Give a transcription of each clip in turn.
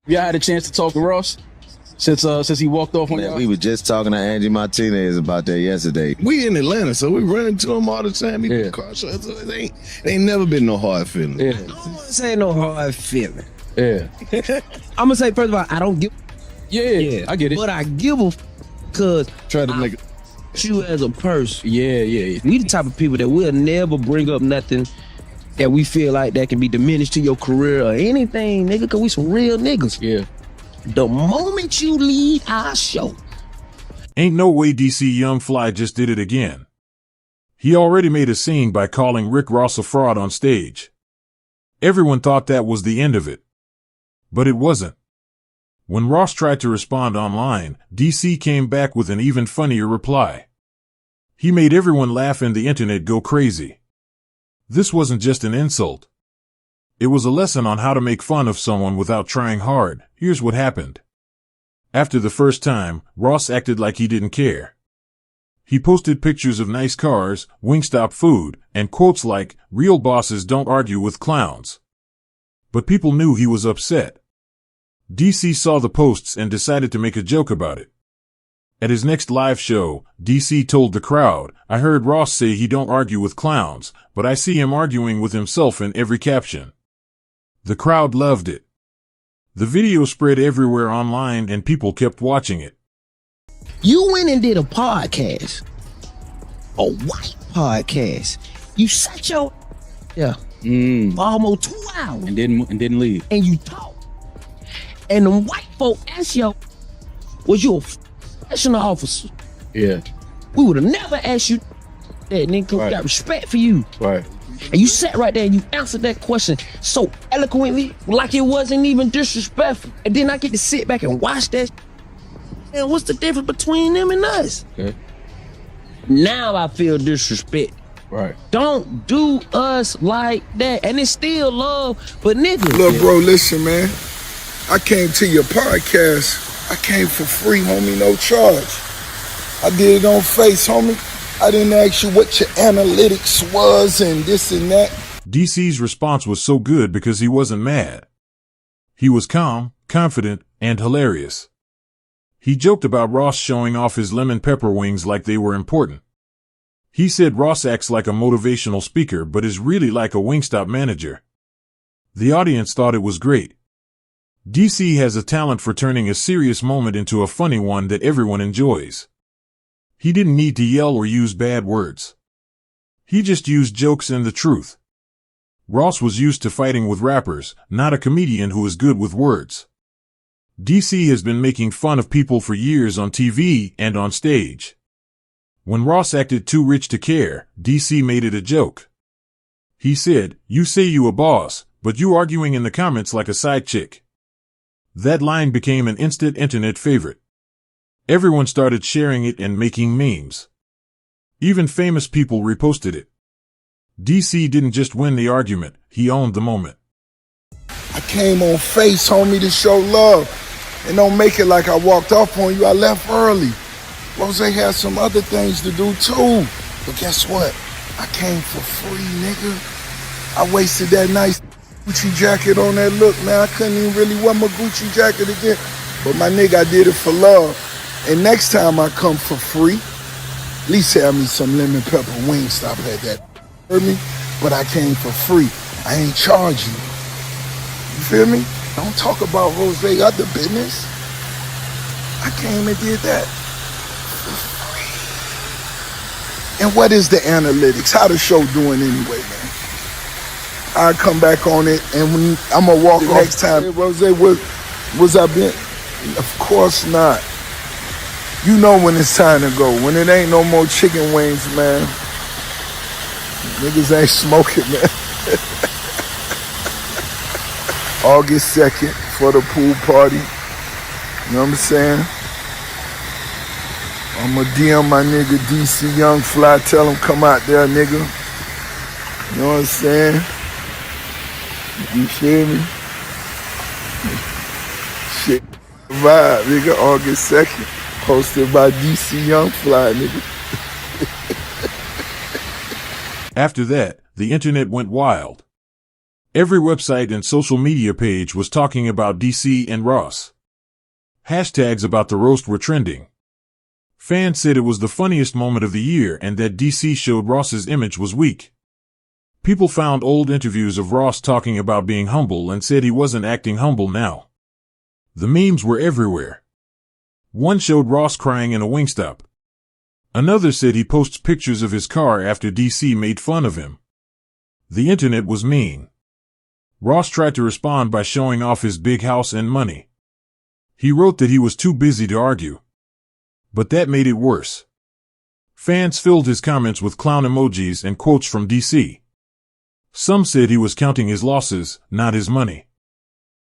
Y'all had a chance to talk to Ross since he walked off on y'all? We were just talking to Angie Martinez about that yesterday. We in Atlanta, so we run into him all the time. He car show. It ain't never been no hard feeling. I don't want to say no hard feeling. Yeah. I'm gonna say first of all, I don't give. Yeah, I get it. But I give a because try to make you as a person. Yeah. We the type of people that will never bring up nothing that we feel like that can be diminished to your career or anything, nigga, because we some real niggas. Yeah. The moment you leave our show. Ain't no way DC Young Fly just did it again. He already made a scene by calling Rick Ross a fraud on stage. Everyone thought that was the end of it. But it wasn't. When Ross tried to respond online, DC came back with an even funnier reply. He made everyone laugh and the internet go crazy. This wasn't just an insult. It was a lesson on how to make fun of someone without trying hard. Here's what happened. After the first time, Ross acted like he didn't care. He posted pictures of nice cars, Wingstop food, and quotes like, "Real bosses don't argue with clowns." But people knew he was upset. DC saw the posts and decided to make a joke about it. At his next live show, DC told the crowd, "I heard Ross say he don't argue with clowns, but I see him arguing with himself in every caption." The crowd loved it. The video spread everywhere online and people kept watching it. You went and did a podcast, a white podcast. You sat your for almost 2 hours And didn't leave. and you talked. And the white folk asked you, was you a professional officer? Yeah. We would have never asked you that, nigga, 'cause we got respect for you. Right. And you sat right there and you answered that question so eloquently, like it wasn't even disrespectful. And then I get to sit back and watch that. And what's the difference between them and us? Okay. Now I feel disrespect. Right. Don't do us like that. And it's still love, but nigga. Look, bro, listen, man. I came to your podcast. I came for free, homie, no charge. I did it on face, homie. I didn't ask you what your analytics was and this and that. DC's response was so good because he wasn't mad. He was calm, confident, and hilarious. He joked about Ross showing off his lemon pepper wings like they were important. He said Ross acts like a motivational speaker but is really like a Wingstop manager. The audience thought it was great. DC has a talent for turning a serious moment into a funny one that everyone enjoys. He didn't need to yell or use bad words. He just used jokes and the truth. Ross was used to fighting with rappers, not a comedian who is good with words. DC has been making fun of people for years on TV and on stage. When Ross acted too rich to care, DC made it a joke. He said, "You say you a boss, but you arguing in the comments like a side chick." That line became an instant internet favorite. Everyone started sharing it and making memes. Even famous people reposted it. DC didn't just win the argument, he owned the moment. I came on face, homie, to show love. And don't make it like I walked off on you. I left early. Rose had some other things to do too. But guess what? I came for free, nigga. I wasted that nice Gucci jacket on that look, man. I couldn't even really wear my Gucci jacket again. But my nigga, I did it for love. And next time I come for free, at least have me some lemon pepper Wingstop at that. Heard me? But I came for free. I ain't charging you. You feel me? Don't talk about Rose other business. I came and did that for free. And what is the analytics? How the show doing anyway, man? I'll come back on it and when I'm gonna walk off next time. Hey, Rose, was I been? Of course not. You know when it's time to go. When it ain't no more chicken wings, man. Niggas ain't smoking, man. August 2nd for the pool party. You know what I'm saying? I'ma DM my nigga DC Young Fly. Tell him come out there, nigga. You know what I'm saying? You feel me? Shit vibe, nigga. August 2nd. Hosted by DC Young Fly, nigga. After that, the internet went wild. Every website and social media page was talking about DC and Ross. Hashtags about the roast were trending. Fans said it was the funniest moment of the year and that DC showed Ross's image was weak. People found old interviews of Ross talking about being humble and said he wasn't acting humble now. The memes were everywhere. One showed Ross crying in a Wingstop. Another said he posts pictures of his car after DC made fun of him. The internet was mean. Ross tried to respond by showing off his big house and money. He wrote that he was too busy to argue. But that made it worse. Fans filled his comments with clown emojis and quotes from DC. Some said he was counting his losses, not his money.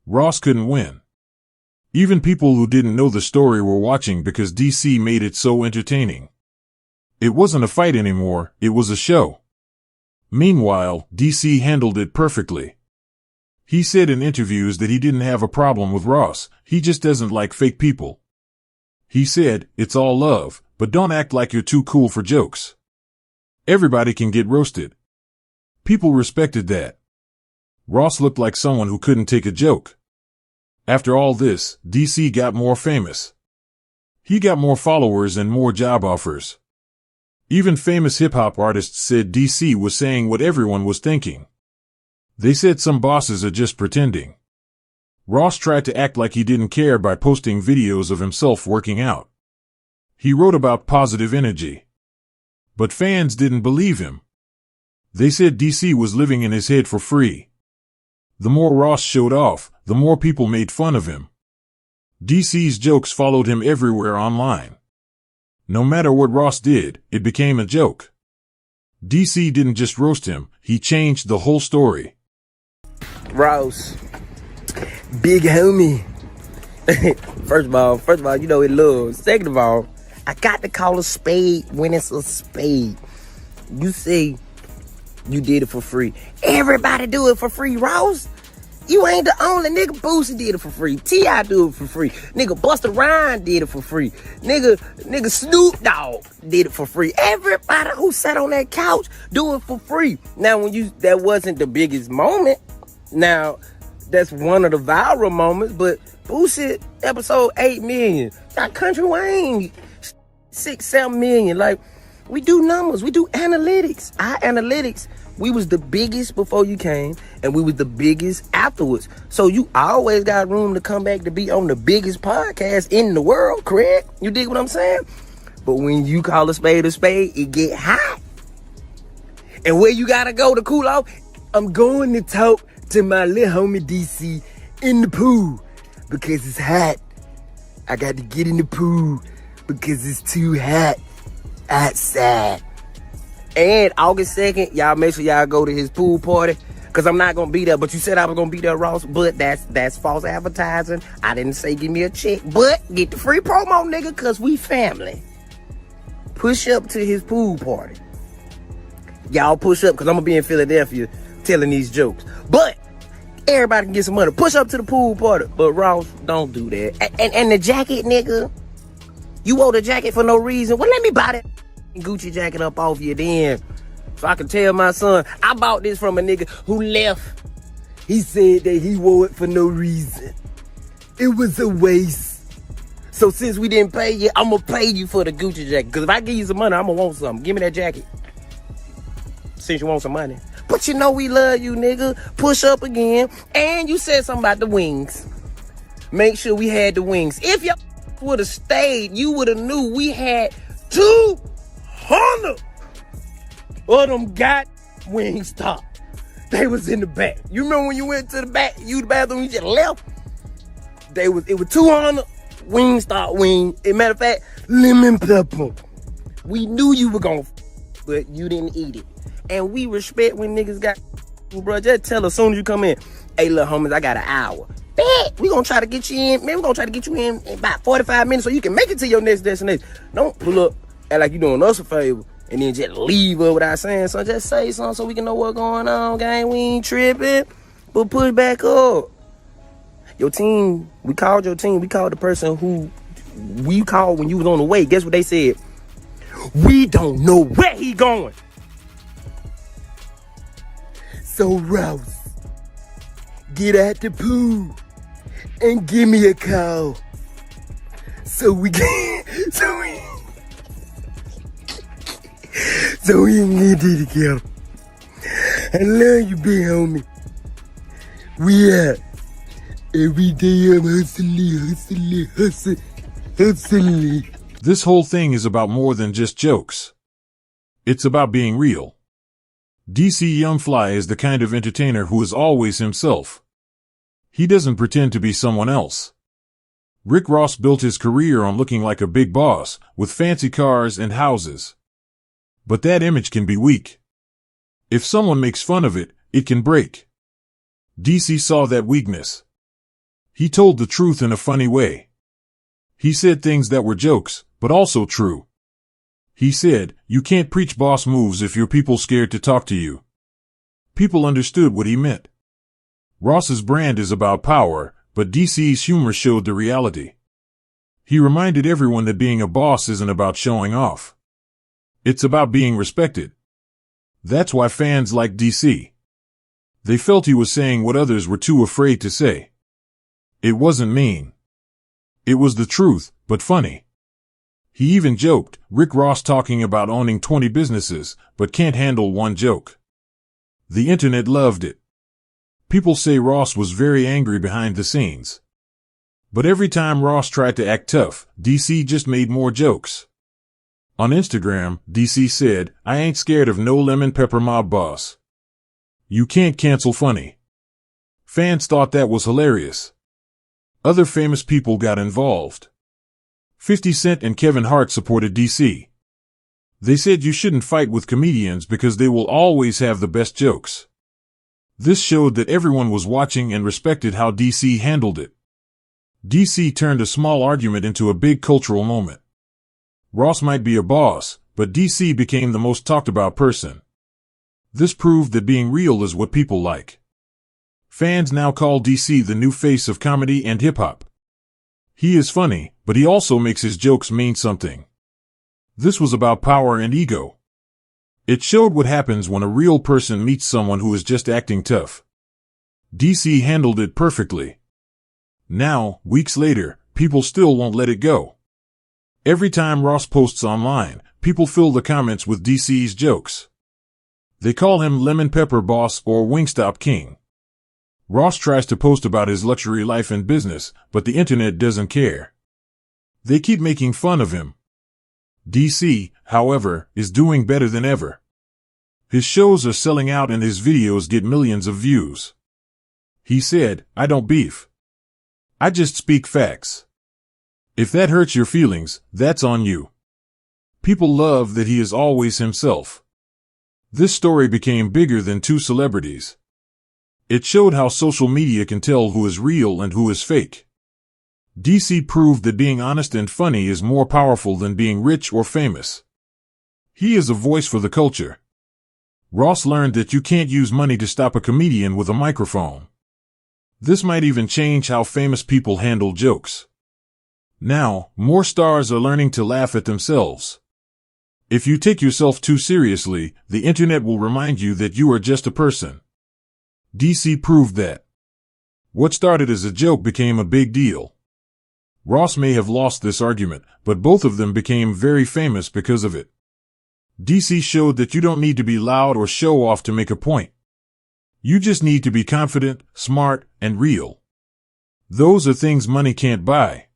Ross couldn't win. Even people who didn't know the story were watching because DC made it so entertaining. It wasn't a fight anymore, it was a show. Meanwhile, DC handled it perfectly. He said in interviews that he didn't have a problem with Ross, he just doesn't like fake people. He said, "It's all love, but don't act like you're too cool for jokes. Everybody can get roasted." People respected that. Ross looked like someone who couldn't take a joke. After all this, DC got more famous. He got more followers and more job offers. Even famous hip-hop artists said DC was saying what everyone was thinking. They said some bosses are just pretending. Ross tried to act like he didn't care by posting videos of himself working out. He wrote about positive energy. But fans didn't believe him. They said DC was living in his head for free. The more Ross showed off, the more people made fun of him. DC's jokes followed him everywhere online. No matter what Ross did, it became a joke. DC didn't just roast him, he changed the whole story. Ross, big homie. First of all, you know it love. Second of all, I got to call a spade when it's a spade. You say you did it for free. Everybody do it for free, Ross. You ain't the only nigga. Boosie did it for free. T.I. do it for free. Nigga Busta Rhymes did it for free. Nigga Snoop Dogg did it for free. Everybody who sat on that couch do it for free. Now, that wasn't the biggest moment. Now, that's one of the viral moments, but Boosie episode 8 million. Got Country Wayne 6-7 million. Like, we do numbers, we do analytics. Our analytics, we was the biggest before you came, and we was the biggest afterwards. So you always got room to come back to be on the biggest podcast in the world, correct? You dig what I'm saying? But when you call a spade, it get hot. And where you gotta go to cool off? I'm going to talk to my little homie DC in the pool because it's hot. I got to get in the pool because it's too hot outside. And August 2nd, y'all make sure y'all go to his pool party because I'm not going to be there. But you said I was going to be there, Ross. But that's false advertising. I didn't say give me a check. But get the free promo, nigga, because we family. Push up to his pool party. Y'all push up because I'm going to be in Philadelphia telling these jokes. But everybody can get some money. Push up to the pool party. But Ross, don't do that. And the jacket, nigga. You wore the jacket for no reason. Well, let me buy that Gucci jacket up off you then. So I can tell my son, I bought this from a nigga who left. He said that he wore it for no reason. It was a waste. So since we didn't pay you, I'm going to pay you for the Gucci jacket. Because if I give you some money, I'm going to want something. Give me that jacket. Since you want some money. But you know we love you, nigga. Push up again. And you said something about the wings. Make sure we had the wings. If you would have stayed, you would have knew we had 200 of them got Wingstop. They was in the back. You remember when you went to the back, the bathroom, you just left? It was 200 Wingstop wings. As a matter of fact, lemon pepper. We knew you were gonna but you didn't eat it. And we respect when niggas got, bro. Just tell us as soon as you come in, hey, little homies, I got an hour. Bet we gonna try to get you in. Man, we gonna try to get you in about 45 minutes so you can make it to your next destination. Don't pull up, act like you doing us a favor, and then just leave her without saying something. Just say something so we can know what's going on, gang. We ain't tripping, but push back up. Your team, we called your team. We called the person who we called when you was on the way. Guess what they said? We don't know where he going. So Ross, get out the pool and give me a call. So we can, so we can get it together. I love you, big homie. We out. Every day I'm hustling. This whole thing is about more than just jokes. It's about being real. DC Young Fly is the kind of entertainer who is always himself. He doesn't pretend to be someone else. Rick Ross built his career on looking like a big boss, with fancy cars and houses. But that image can be weak. If someone makes fun of it, it can break. DC saw that weakness. He told the truth in a funny way. He said things that were jokes, but also true. He said, "You can't preach boss moves if your people scared to talk to you." People understood what he meant. Ross's brand is about power, but DC's humor showed the reality. He reminded everyone that being a boss isn't about showing off. It's about being respected. That's why fans like DC. They felt he was saying what others were too afraid to say. It wasn't mean. It was the truth, but funny. He even joked, Rick Ross talking about owning 20 businesses, but can't handle one joke. The internet loved it. People say Ross was very angry behind the scenes. But every time Ross tried to act tough, DC just made more jokes. On Instagram, DC said, "I ain't scared of no lemon pepper mob boss. You can't cancel funny." Fans thought that was hilarious. Other famous people got involved. 50 Cent and Kevin Hart supported DC. They said you shouldn't fight with comedians because they will always have the best jokes. This showed that everyone was watching and respected how DC handled it. DC turned a small argument into a big cultural moment. Ross might be a boss, but DC became the most talked about person. This proved that being real is what people like. Fans now call DC the new face of comedy and hip-hop. He is funny, but he also makes his jokes mean something. This was about power and ego. It showed what happens when a real person meets someone who is just acting tough. DC handled it perfectly. Now, weeks later, people still won't let it go. Every time Ross posts online, people fill the comments with DC's jokes. They call him Lemon Pepper Boss or Wingstop King. Ross tries to post about his luxury life and business, but the internet doesn't care. They keep making fun of him. DC, however, is doing better than ever. His shows are selling out and his videos get millions of views. He said, "I don't beef. I just speak facts. If that hurts your feelings, that's on you." People love that he is always himself. This story became bigger than two celebrities. It showed how social media can tell who is real and who is fake. DC proved that being honest and funny is more powerful than being rich or famous. He is a voice for the culture. Ross learned that you can't use money to stop a comedian with a microphone. This might even change how famous people handle jokes. Now, more stars are learning to laugh at themselves. If you take yourself too seriously, the internet will remind you that you are just a person. DC proved that. What started as a joke became a big deal. Ross may have lost this argument, but both of them became very famous because of it. DC showed that you don't need to be loud or show off to make a point. You just need to be confident, smart, and real. Those are things money can't buy.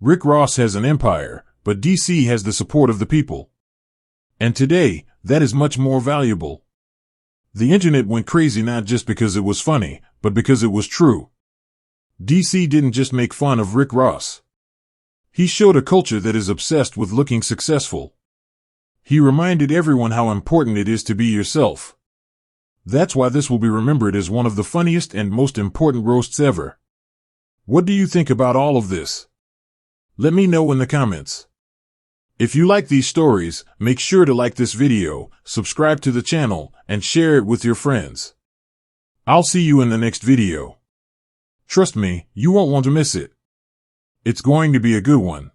Rick Ross has an empire, but DC has the support of the people. And today, that is much more valuable. The internet went crazy not just because it was funny, but because it was true. DC didn't just make fun of Rick Ross. He showed a culture that is obsessed with looking successful. He reminded everyone how important it is to be yourself. That's why this will be remembered as one of the funniest and most important roasts ever. What do you think about all of this? Let me know in the comments. If you like these stories, make sure to like this video, subscribe to the channel, and share it with your friends. I'll see you in the next video. Trust me, you won't want to miss it. It's going to be a good one.